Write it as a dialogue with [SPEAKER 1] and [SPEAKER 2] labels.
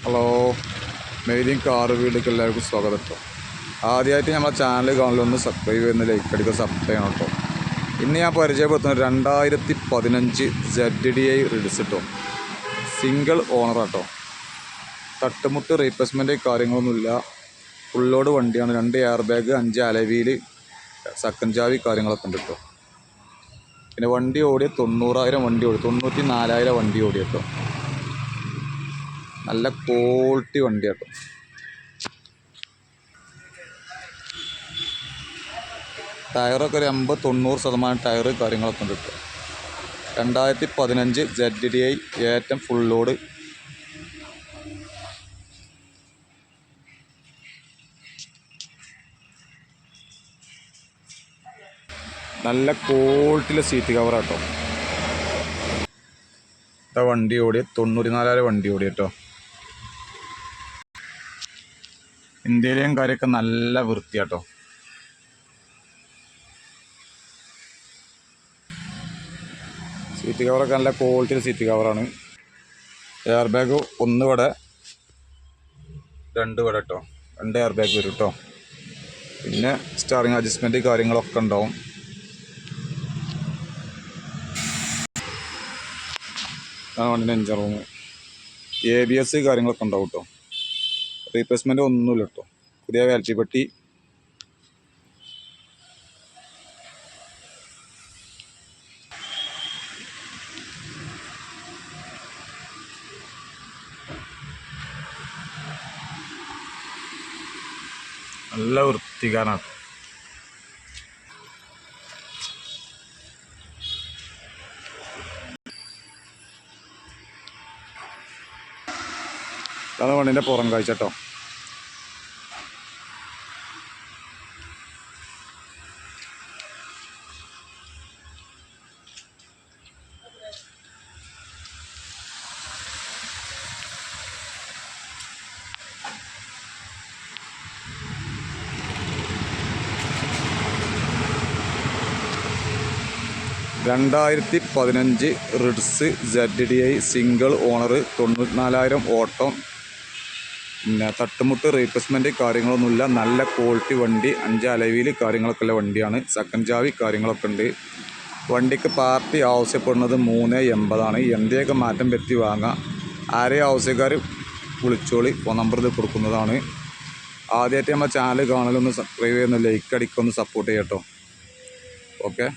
[SPEAKER 1] Hello, mailing car വീഡിയോക്ക് എല്ലാവർക്കും സ്വാഗതം കേട്ടോ. ആദ്യമായിട്ട് നമ്മളെ ചാനൽ കാണലൊന്ന് സബ്സ്ക്രൈബ് ചെയ്യുന്ന ലൈക്ക് അടിക്കുക, സബ്സ്ക്രൈബ് ചെയ്യണം കേട്ടോ. ഇന്ന് ഞാൻ പരിചയപ്പെടുത്തുന്നത് 2015 ZDI റിഡ്സ് കേട്ടോ. സിംഗിൾ ഓണർ കേട്ടോ. തട്ടുമുട്ട് റീപ്ലേസ്മെൻറ്റ് കാര്യങ്ങളൊന്നുമില്ല. ഫുൾ ലോഡ് വണ്ടിയാണ്. 2 എയർ ബാഗ്, 5 അലവിയിൽ, സെക്കൻഡ് ചാവി കാര്യങ്ങളൊക്കെ ഉണ്ട് കേട്ടോ. പിന്നെ വണ്ടി ഓടിയ 90,000 വണ്ടി ഓടി, 94,000 വണ്ടി ഓടി കേട്ടോ. നല്ല ക്വാളിറ്റി വണ്ടി കേട്ടോ. ടയറൊക്കെ ഒരു 80-90% ടയറ് കാര്യങ്ങളൊക്കെ ഉണ്ട് കേട്ടോ. 2015 ZDI ഏറ്റവും ഫുൾ ലോഡ്. നല്ല ക്വാളിറ്റിയിലെ സീറ്റ് കവർ കേട്ടോ. വണ്ടി ഓടിയ 94,000 വണ്ടി ഓടി കേട്ടോ. ഇന്ത്യയിലെയും കാര്യമൊക്കെ നല്ല വൃത്തിയാട്ടോ. സീറ്റ് കവറൊക്കെ നല്ല ക്വാളിറ്റിയിൽ സീറ്റ് കവറാണ്. എയർ ബാഗ് 1 ഇവിടെ, 2 ഇവിടെ കേട്ടോ. 2 എയർ ബാഗ് വരും കേട്ടോ. പിന്നെ സ്റ്റാറിങ് അഡ്ജസ്റ്റ്മെൻറ്റ് കാര്യങ്ങളൊക്കെ ഉണ്ടാവും. വണ്ടിൻ്റെ എഞ്ചിൻ റൂം, ABS കാര്യങ്ങളൊക്കെ ഉണ്ടാവും കേട്ടോ. റീപ്ലേസ്മെൻറ്റ് ഒന്നുമില്ല കേട്ടോ. പുതിയ വാലിറ്റി പെട്ടി, നല്ല വൃത്തികാരനാണ്. അതാണ് വണ്ടിൻ്റെ പുറം കാഴ്ച കേട്ടോ. രണ്ടായിരത്തി 2015 റിഡ്സ് ZDI സിംഗിൾ ഓണർ, 94,000 ഓട്ടം. പിന്നെ തട്ടുമുട്ട് റീപ്ലേസ്മെൻറ്റ് കാര്യങ്ങളൊന്നുമില്ല. നല്ല ക്വാളിറ്റി വണ്ടി, 5 അലവിയിൽ കാര്യങ്ങളൊക്കെ ഉള്ള വണ്ടിയാണ്. സെക്കൻഡ് ചാവി കാര്യങ്ങളൊക്കെ ഉണ്ട്. വണ്ടിക്ക് പാർട്ടി ആവശ്യപ്പെടുന്നത് 380 എന്തെയൊക്കെ മാറ്റം പറ്റി വാങ്ങാം. ആരെയും ആവശ്യക്കാർ വിളിച്ചോളി, ഫോൺ നമ്പറിൽ കൊടുക്കുന്നതാണ്. ആദ്യമായിട്ട് നമ്മൾ ചാനൽ കാണലൊന്ന് സബ്സ്ക്രൈബ് ചെയ്യുന്ന, ലൈക്ക് അടിക്കൊന്ന് സപ്പോർട്ട് ചെയ്യട്ടോ. ഓക്കെ.